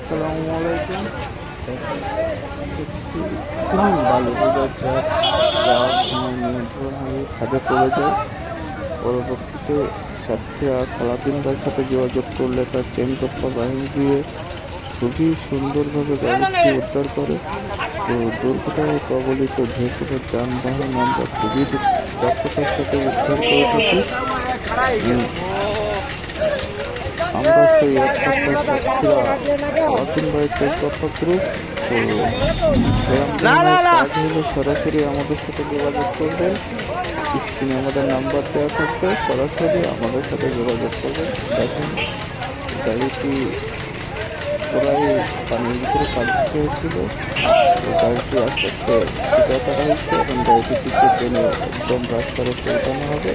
আসসালামু আলাইকুম। একটি বালুবাজার ট্রাক যাওয়ার সময় নিয়ন্ত্রণ হয়ে খাদে পড়ে যায়। পরবর্তীতে সাথীরা সালাদিন ভাইয়ের সাথে যোগাযোগ করলে তার চেন রক্ষা বাহিনী দিয়ে খুবই সুন্দরভাবে গাড়িটি উদ্ধার করে। তো দুর্ঘটনায় কবলিত যে কোনো যানবাহন আমরা খুবই দক্ষতার সাথে উদ্ধার করে থাকি। আমরা সেই একমাত্র সাথীরা সালাদিন ভাইয়ের চেন রক্ষা গ্রুপ। তো হলে সরাসরি আমাদের সাথে যোগাযোগ করবেন। স্ক্রিনে আমাদের নাম্বার দেওয়া থাকবে, সরাসরি আমাদের সাথে যোগাযোগ করবেন। দেখেন গাড়িটি প্রায় পানির ভিতরে কাটতে হয়েছিল। গাড়িটি আস্তে আস্তে সিধা করা হয়েছে এবং গাড়িটি পিছিয়ে টেনে একদম রাস্তার উপরে উঠানো হবে।